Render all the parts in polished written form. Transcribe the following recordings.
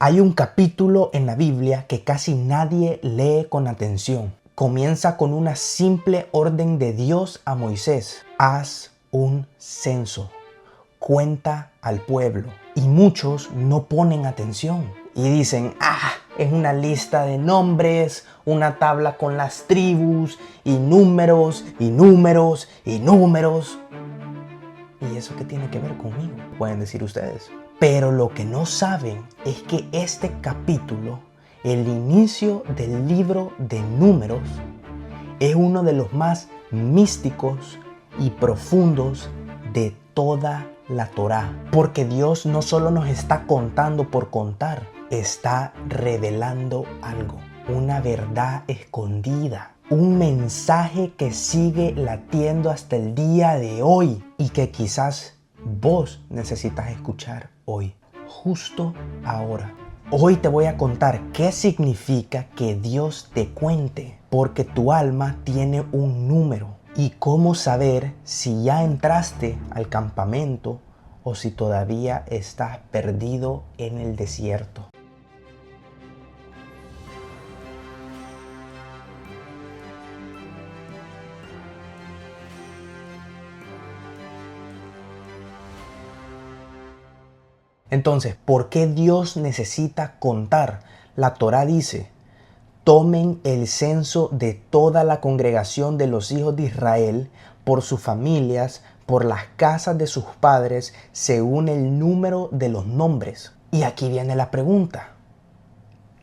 Hay un capítulo en la Biblia que casi nadie lee con atención. Comienza con una simple orden de Dios a Moisés. Haz un censo. Cuenta al pueblo. Y muchos no ponen atención. Y dicen, es una lista de nombres, una tabla con las tribus, y números, y números, y números. ¿Y eso qué tiene que ver conmigo? Pueden decir ustedes. Pero lo que no saben es que este capítulo, el inicio del libro de Números, es uno de los más místicos y profundos de toda la Torá. Porque Dios no solo nos está contando por contar, está revelando algo, una verdad escondida. Un mensaje que sigue latiendo hasta el día de hoy y que quizás vos necesitas escuchar hoy, justo ahora. Hoy te voy a contar qué significa que Dios te cuente, porque tu alma tiene un número, y cómo saber si ya entraste al campamento o si todavía estás perdido en el desierto. Entonces, ¿por qué Dios necesita contar? La Torá dice, tomen el censo de toda la congregación de los hijos de Israel por sus familias, por las casas de sus padres, según el número de los nombres. Y aquí viene la pregunta.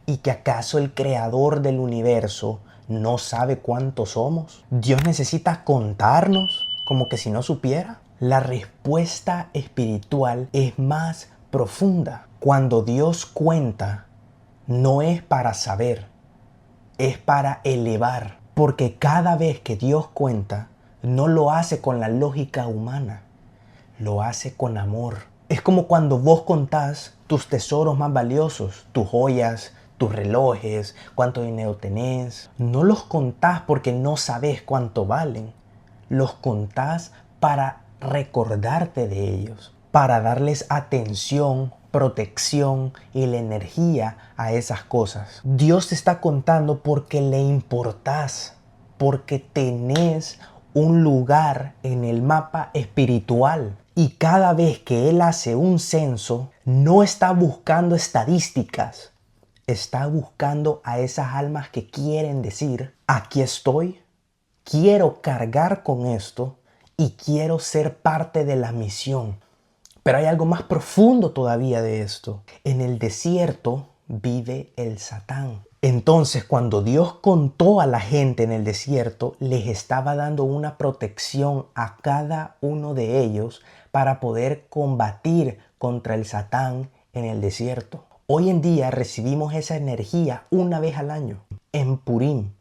¿Y que acaso el creador del universo no sabe cuántos somos? ¿Dios necesita contarnos como que si no supiera? La respuesta espiritual es más profunda. Cuando Dios cuenta, no es para saber, es para elevar. Porque cada vez que Dios cuenta, no lo hace con la lógica humana, lo hace con amor. Es como cuando vos contás tus tesoros más valiosos, tus joyas, tus relojes, cuánto dinero tenés. No los contás porque no sabés cuánto valen. Los contás para recordarte de ellos, para darles atención, protección y la energía a esas cosas. Dios te está contando porque le importás, porque tenés un lugar en el mapa espiritual. Y cada vez que Él hace un censo, no está buscando estadísticas, está buscando a esas almas que quieren decir, aquí estoy, quiero cargar con esto y quiero ser parte de la misión. Pero hay algo más profundo todavía de esto. En el desierto vive el Satán. Entonces, cuando Dios contó a la gente en el desierto, les estaba dando una protección a cada uno de ellos para poder combatir contra el Satán en el desierto. Hoy en día recibimos esa energía una vez al año, en Purim,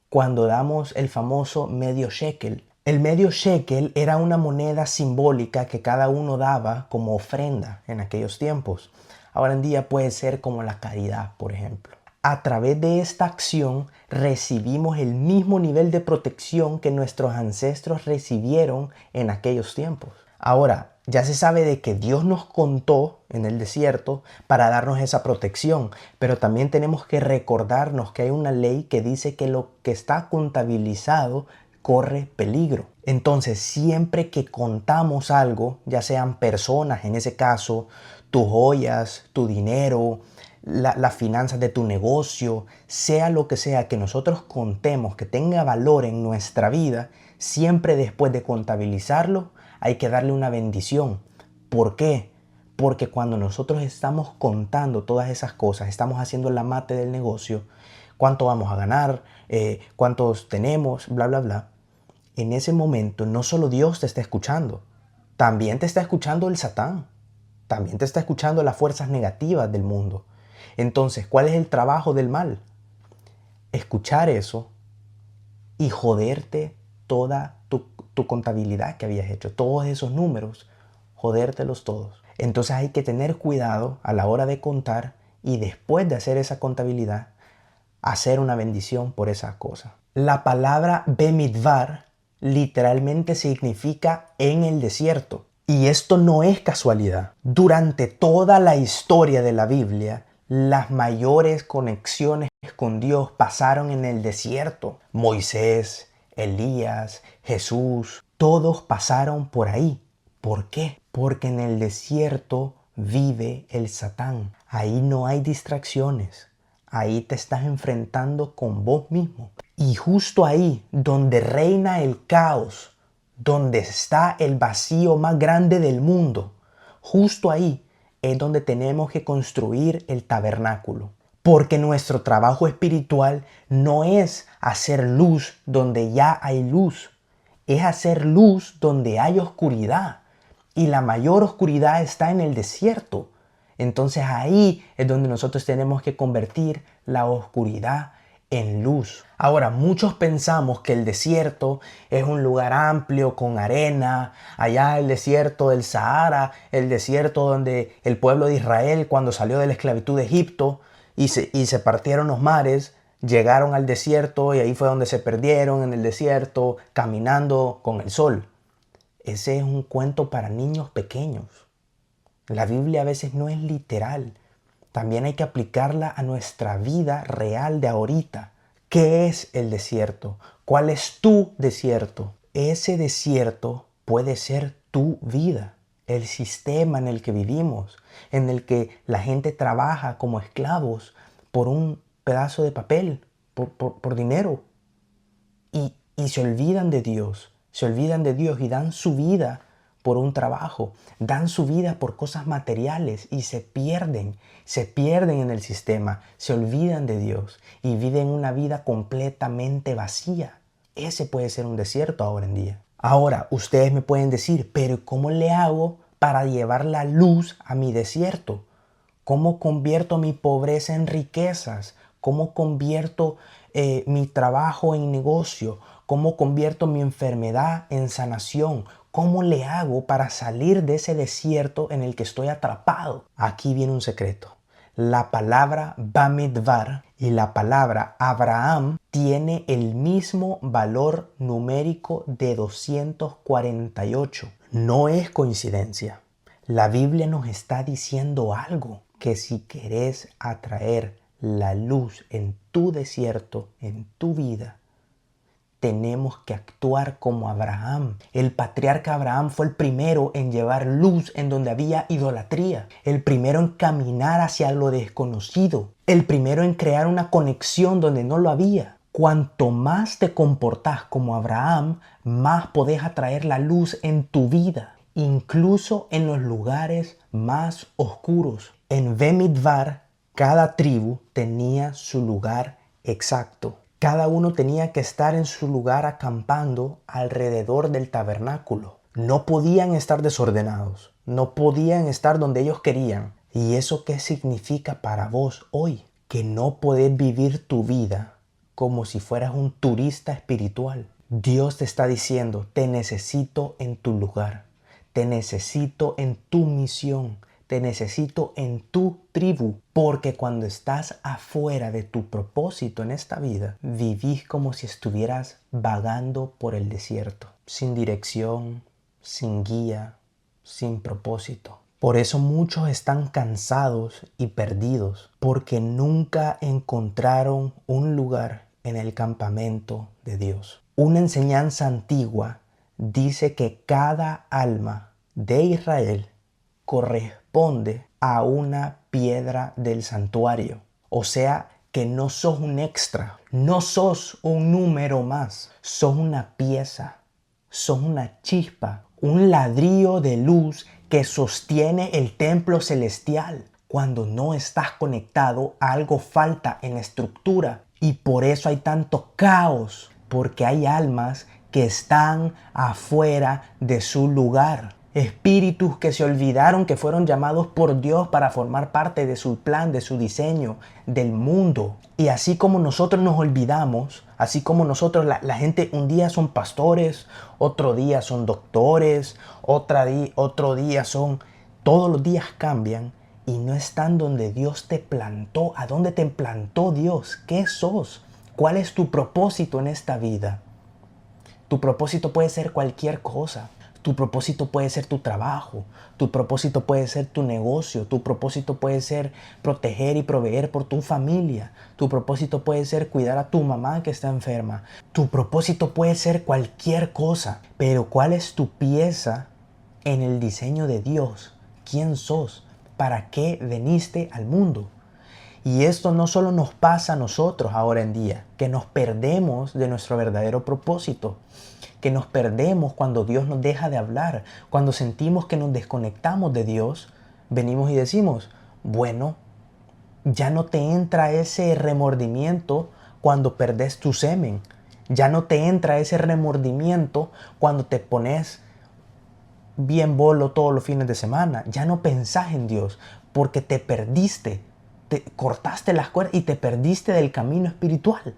cuando damos el famoso medio shekel. El medio shekel era una moneda simbólica que cada uno daba como ofrenda en aquellos tiempos. Ahora en día puede ser como la caridad, por ejemplo. A través de esta acción recibimos el mismo nivel de protección que nuestros ancestros recibieron en aquellos tiempos. Ahora, ya se sabe de que Dios nos contó en el desierto para darnos esa protección, pero también tenemos que recordarnos que hay una ley que dice que lo que está contabilizado corre peligro. Entonces, siempre que contamos algo, ya sean personas, en ese caso, tus joyas, tu dinero, las finanzas de tu negocio, sea lo que sea que nosotros contemos que tenga valor en nuestra vida, siempre después de contabilizarlo, hay que darle una bendición. ¿Por qué? Porque cuando nosotros estamos contando todas esas cosas, estamos haciendo la mate del negocio, cuánto vamos a ganar, cuántos tenemos, bla, bla, bla. En ese momento no solo Dios te está escuchando, también te está escuchando el Satán, también te está escuchando las fuerzas negativas del mundo. Entonces, ¿cuál es el trabajo del mal? Escuchar eso y joderte toda tu contabilidad que habías hecho, todos esos números, jodértelos todos. Entonces hay que tener cuidado a la hora de contar y después de hacer esa contabilidad, hacer una bendición por esa cosa. La palabra Bemidbar literalmente significa en el desierto. Y esto no es casualidad. Durante toda la historia de la Biblia, Las mayores conexiones con Dios pasaron en el desierto. Moisés, Elías, Jesús, todos pasaron por ahí. ¿Por qué? Porque en el desierto vive el Satán. Ahí no hay distracciones. Ahí te estás enfrentando con vos mismo. Y justo ahí, donde reina el caos, donde está el vacío más grande del mundo, justo ahí es donde tenemos que construir el tabernáculo. Porque nuestro trabajo espiritual no es hacer luz donde ya hay luz, es hacer luz donde hay oscuridad. Y la mayor oscuridad está en el desierto. Entonces ahí es donde nosotros tenemos que convertir la oscuridad en luz. Ahora, muchos pensamos que el desierto es un lugar amplio con arena, allá el desierto del Sahara, el desierto donde el pueblo de Israel cuando salió de la esclavitud de Egipto y se partieron los mares, llegaron al desierto y ahí fue donde se perdieron en el desierto caminando con el sol. Ese es un cuento para niños pequeños. La Biblia a veces no es literal. También hay que aplicarla a nuestra vida real de ahorita. ¿Qué es el desierto? ¿Cuál es tu desierto? Ese desierto puede ser tu vida, el sistema en el que vivimos, en el que la gente trabaja como esclavos por un pedazo de papel, por dinero. Y se olvidan de Dios, y dan su vida por un trabajo, dan su vida por cosas materiales y se pierden en el sistema, se olvidan de Dios y viven una vida completamente vacía. Ese puede ser un desierto ahora en día. Ahora, ustedes me pueden decir, pero ¿cómo le hago para llevar la luz a mi desierto? ¿Cómo convierto mi pobreza en riquezas? ¿Cómo convierto mi trabajo en negocio? ¿Cómo convierto mi enfermedad en sanación? ¿Cómo le hago para salir de ese desierto en el que estoy atrapado? Aquí viene un secreto. La palabra Bamidbar y la palabra Abraham tiene el mismo valor numérico de 248. No es coincidencia. La Biblia nos está diciendo algo, que si querés atraer la luz en tu desierto, en tu vida, tenemos que actuar como Abraham. El patriarca Abraham fue el primero en llevar luz en donde había idolatría, el primero en caminar hacia lo desconocido, el primero en crear una conexión donde no lo había. Cuanto más te comportás como Abraham, más podés atraer la luz en tu vida, incluso en los lugares más oscuros. En Bemidbar, cada tribu tenía su lugar exacto. Cada uno tenía que estar en su lugar acampando alrededor del tabernáculo. No podían estar desordenados, no podían estar donde ellos querían. ¿Y eso qué significa para vos hoy? Que no podés vivir tu vida como si fueras un turista espiritual. Dios te está diciendo, te necesito en tu lugar, te necesito en tu misión, te necesito en tu tribu, porque cuando estás afuera de tu propósito en esta vida, vivís como si estuvieras vagando por el desierto, sin dirección, sin guía, sin propósito. Por eso muchos están cansados y perdidos, porque nunca encontraron un lugar en el campamento de Dios. Una enseñanza antigua dice que cada alma de Israel corresponde a una piedra del santuario. O sea que no sos un extra, no sos un número más, sos una pieza, sos una chispa, un ladrillo de luz que sostiene el templo celestial. Cuando no estás conectado, algo falta en la estructura y por eso hay tanto caos, porque hay almas que están afuera de su lugar. Espíritus que se olvidaron que fueron llamados por Dios para formar parte de su plan, de su diseño, del mundo. Y así como nosotros nos olvidamos, así como nosotros, la gente un día son pastores, otro día son doctores, otro día son... Todos los días cambian y no están donde Dios te plantó. ¿A dónde te plantó Dios? ¿Qué sos? ¿Cuál es tu propósito en esta vida? Tu propósito puede ser cualquier cosa. Tu propósito puede ser tu trabajo, tu propósito puede ser tu negocio, tu propósito puede ser proteger y proveer por tu familia, tu propósito puede ser cuidar a tu mamá que está enferma, tu propósito puede ser cualquier cosa, pero ¿cuál es tu pieza en el diseño de Dios? ¿Quién sos? ¿Para qué viniste al mundo? Y esto no solo nos pasa a nosotros ahora en día, que nos perdemos de nuestro verdadero propósito, que nos perdemos cuando Dios nos deja de hablar, cuando sentimos que nos desconectamos de Dios, venimos y decimos, bueno, ya no te entra ese remordimiento cuando perdés tu semen, ya no te entra ese remordimiento cuando te pones bien bolo todos los fines de semana, ya no pensás en Dios porque te perdiste, te cortaste las cuerdas y te perdiste del camino espiritual.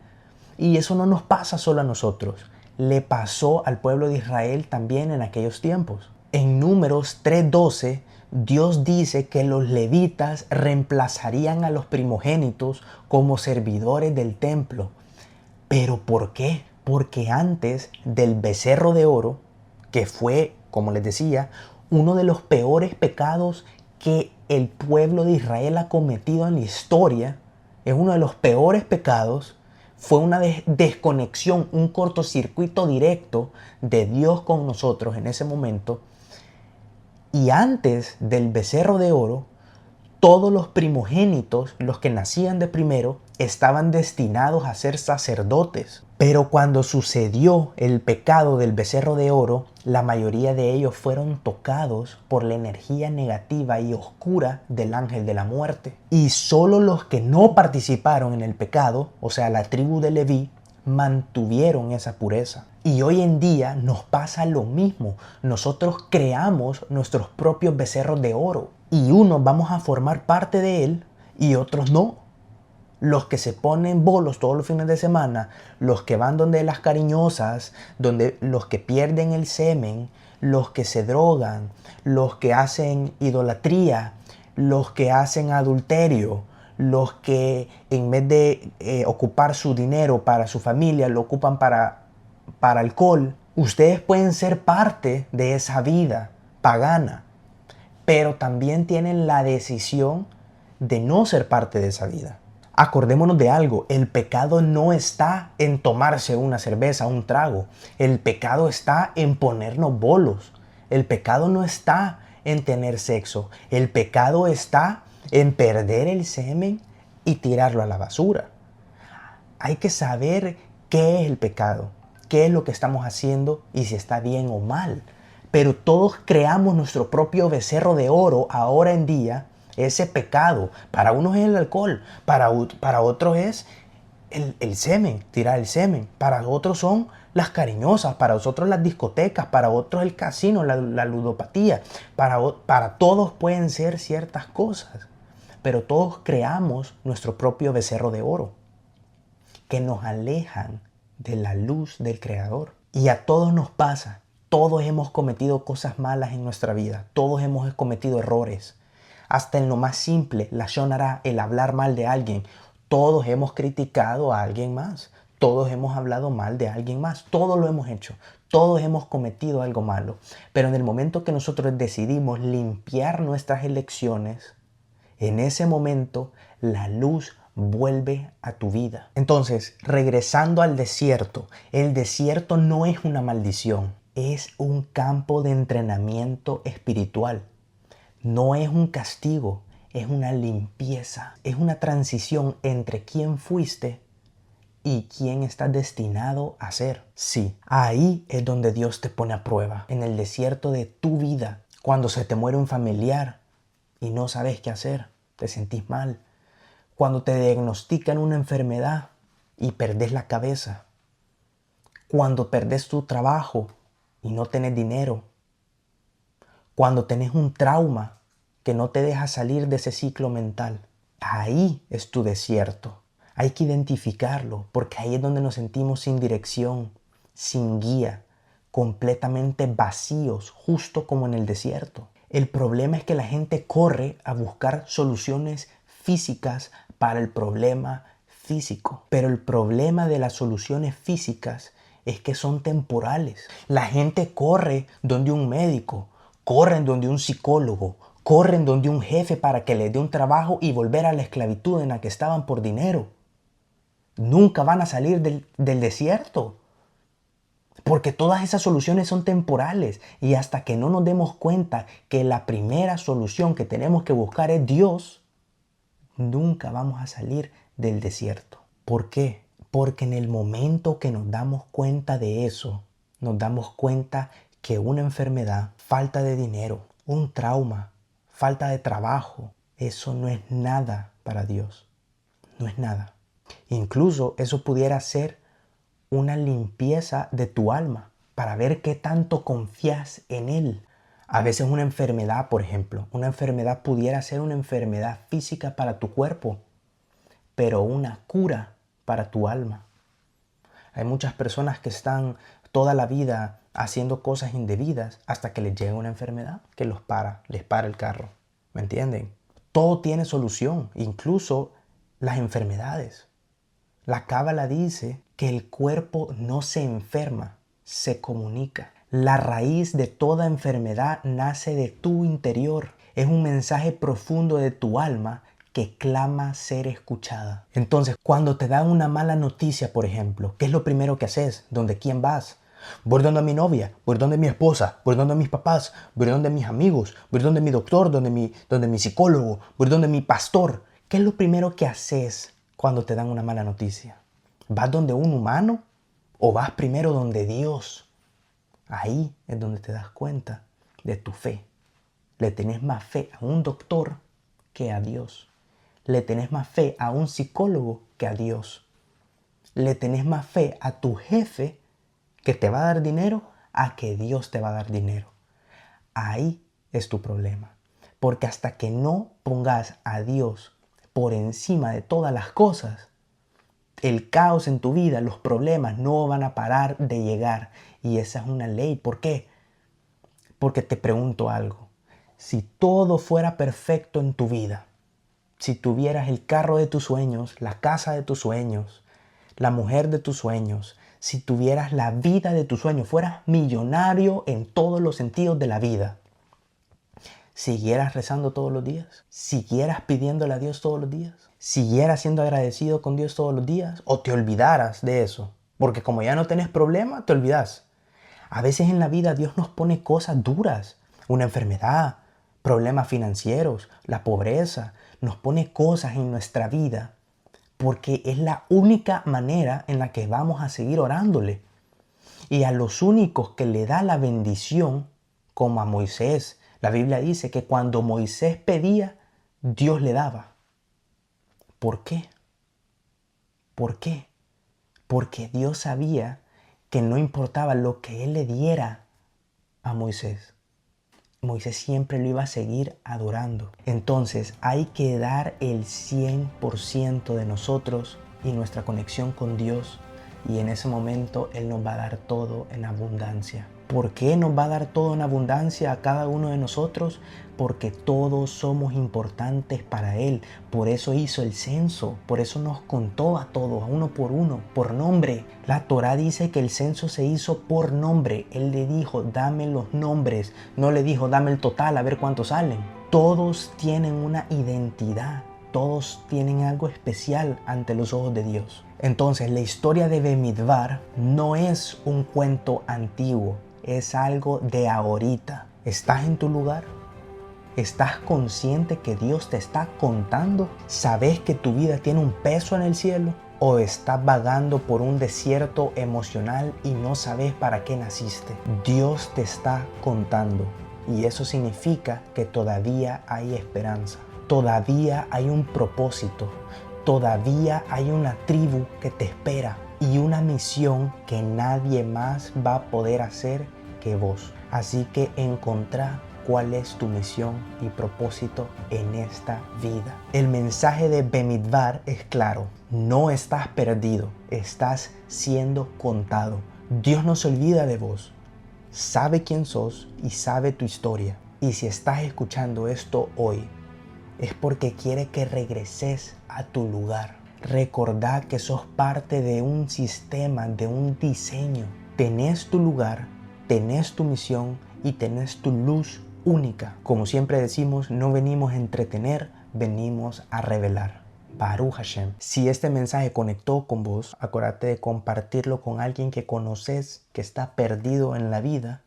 Y eso no nos pasa solo a nosotros, le pasó al pueblo de Israel también en aquellos tiempos. En Números 3:12, Dios dice que los levitas reemplazarían a los primogénitos como servidores del templo. ¿Pero por qué? Porque antes del becerro de oro, que fue, como les decía, uno de los peores pecados que el pueblo de Israel ha cometido en la historia, es uno de los peores pecados, fue una desconexión, un cortocircuito directo de Dios con nosotros en ese momento. Y antes del becerro de oro, todos los primogénitos, los que nacían de primero, estaban destinados a ser sacerdotes. Pero cuando sucedió el pecado del becerro de oro, la mayoría de ellos fueron tocados por la energía negativa y oscura del ángel de la muerte. Y solo los que no participaron en el pecado, o sea, la tribu de Leví, mantuvieron esa pureza. Y hoy en día nos pasa lo mismo. Nosotros creamos nuestros propios becerros de oro. Y unos vamos a formar parte de él y otros no. Los que se ponen bolos todos los fines de semana, los que van donde las cariñosas, donde los que pierden el semen, los que se drogan, los que hacen idolatría, los que hacen adulterio, los que en vez de ocupar su dinero para su familia, lo ocupan para alcohol. Ustedes pueden ser parte de esa vida pagana, pero también tienen la decisión de no ser parte de esa vida. Acordémonos de algo, el pecado no está en tomarse una cerveza, un trago. El pecado está en ponernos bolos. El pecado no está en tener sexo. El pecado está en perder el semen y tirarlo a la basura. Hay que saber qué es el pecado, qué es lo que estamos haciendo y si está bien o mal. Pero todos creamos nuestro propio becerro de oro ahora en día. Ese pecado, para unos es el alcohol, para otros es el semen, tirar el semen, para otros son las cariñosas, para otros las discotecas, para otros el casino, la ludopatía, para todos pueden ser ciertas cosas, pero todos creamos nuestro propio becerro de oro, que nos alejan de la luz del Creador. Y a todos nos pasa, todos hemos cometido cosas malas en nuestra vida, todos hemos cometido errores. Hasta en lo más simple, la shonara, el hablar mal de alguien. Todos hemos criticado a alguien más. Todos hemos hablado mal de alguien más. Todos lo hemos hecho. Todos hemos cometido algo malo. Pero en el momento que nosotros decidimos limpiar nuestras elecciones, en ese momento la luz vuelve a tu vida. Entonces, regresando al desierto, el desierto no es una maldición. Es un campo de entrenamiento espiritual. No es un castigo, es una limpieza, es una transición entre quién fuiste y quién estás destinado a ser. Sí, ahí es donde Dios te pone a prueba, en el desierto de tu vida, cuando se te muere un familiar y no sabes qué hacer, te sentís mal, cuando te diagnostican una enfermedad y perdés la cabeza, cuando perdés tu trabajo y no tenés dinero, cuando tenés un trauma que no te deja salir de ese ciclo mental. Ahí es tu desierto. Hay que identificarlo porque ahí es donde nos sentimos sin dirección, sin guía, completamente vacíos, justo como en el desierto. El problema es que la gente corre a buscar soluciones físicas para el problema físico. Pero el problema de las soluciones físicas es que son temporales. La gente corre donde un médico, corren donde un psicólogo, corren donde un jefe para que les dé un trabajo y volver a la esclavitud en la que estaban por dinero. Nunca van a salir del desierto. Porque todas esas soluciones son temporales y hasta que no nos demos cuenta que la primera solución que tenemos que buscar es Dios, nunca vamos a salir del desierto. ¿Por qué? Porque en el momento que nos damos cuenta de eso, nos damos cuenta que una enfermedad, falta de dinero, un trauma, falta de trabajo, eso no es nada para Dios. No es nada. Incluso eso pudiera ser una limpieza de tu alma para ver qué tanto confías en Él. A veces una enfermedad, por ejemplo, una enfermedad pudiera ser una enfermedad física para tu cuerpo, pero una cura para tu alma. Hay muchas personas que están toda la vida haciendo cosas indebidas hasta que les llega una enfermedad que les para el carro. ¿Me entienden? Todo tiene solución, incluso las enfermedades. La Cábala dice que el cuerpo no se enferma, se comunica. La raíz de toda enfermedad nace de tu interior. Es un mensaje profundo de tu alma que clama ser escuchada. Entonces, cuando te dan una mala noticia, por ejemplo, ¿qué es lo primero que haces? ¿Dónde quién vas? Voy donde mi novia, voy donde mi esposa, voy donde mis papás, voy donde mis amigos, voy donde mi doctor, donde mi psicólogo, voy donde mi pastor. ¿Qué es lo primero que haces cuando te dan una mala noticia? ¿Vas donde un humano o vas primero donde Dios? Ahí es donde te das cuenta de tu fe. Le tenés más fe a un doctor que a Dios. Le tenés más fe a un psicólogo que a Dios. Le tenés más fe a tu jefe que te va a dar dinero a que Dios te va a dar dinero. Ahí es tu problema. Porque hasta que no pongas a Dios por encima de todas las cosas, el caos en tu vida, los problemas no van a parar de llegar. Y esa es una ley. ¿Por qué? Porque te pregunto algo. Si todo fuera perfecto en tu vida, si tuvieras el carro de tus sueños, la casa de tus sueños, la mujer de tus sueños, si tuvieras la vida de tus sueños, fueras millonario en todos los sentidos de la vida, ¿siguieras rezando todos los días? ¿Siguieras pidiéndole a Dios todos los días? ¿Siguieras siendo agradecido con Dios todos los días? ¿O te olvidaras de eso? Porque como ya no tenés problema, te olvidas. A veces en la vida Dios nos pone cosas duras, una enfermedad, problemas financieros, la pobreza, nos pone cosas en nuestra vida porque es la única manera en la que vamos a seguir orándole. Y a los únicos que le da la bendición, como a Moisés, la Biblia dice que cuando Moisés pedía, Dios le daba. ¿Por qué? ¿Por qué? Porque Dios sabía que no importaba lo que Él le diera a Moisés, Moisés siempre lo iba a seguir adorando. Entonces hay que dar el 100% de nosotros y nuestra conexión con Dios. Y en ese momento Él nos va a dar todo en abundancia. ¿Por qué nos va a dar todo en abundancia a cada uno de nosotros? Porque todos somos importantes para Él. Por eso hizo el censo. Por eso nos contó a todos, a uno, por nombre. La Torá dice que el censo se hizo por nombre. Él le dijo, dame los nombres. No le dijo, dame el total, a ver cuántos salen. Todos tienen una identidad. Todos tienen algo especial ante los ojos de Dios. Entonces, la historia de Bemidbar no es un cuento antiguo. Es algo de ahorita. ¿Estás en tu lugar? ¿Estás consciente que Dios te está contando? ¿Sabes que tu vida tiene un peso en el cielo? ¿O estás vagando por un desierto emocional y no sabes para qué naciste? Dios te está contando. Y eso significa que todavía hay esperanza. Todavía hay un propósito. Todavía hay una tribu que te espera. Y una misión que nadie más va a poder hacer que vos. Así que encontrá cuál es tu misión y propósito en esta vida. El mensaje de Bemidbar es claro. No estás perdido, estás siendo contado. Dios no se olvida de vos. Sabe quién sos y sabe tu historia. Y si estás escuchando esto hoy, es porque quiere que regreses a tu lugar. Recordad que sos parte de un sistema, de un diseño. Tenés tu lugar, tenés tu misión y tenés tu luz única. Como siempre decimos, no venimos a entretener, venimos a revelar. Baruch Hashem. Si este mensaje conectó con vos, acuérdate de compartirlo con alguien que conoces, que está perdido en la vida.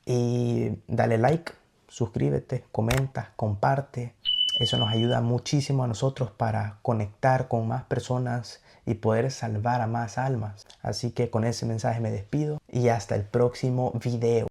Y dale like, suscríbete, comenta, comparte. Eso nos ayuda muchísimo a nosotros para conectar con más personas y poder salvar a más almas. Así que con ese mensaje me despido y hasta el próximo video.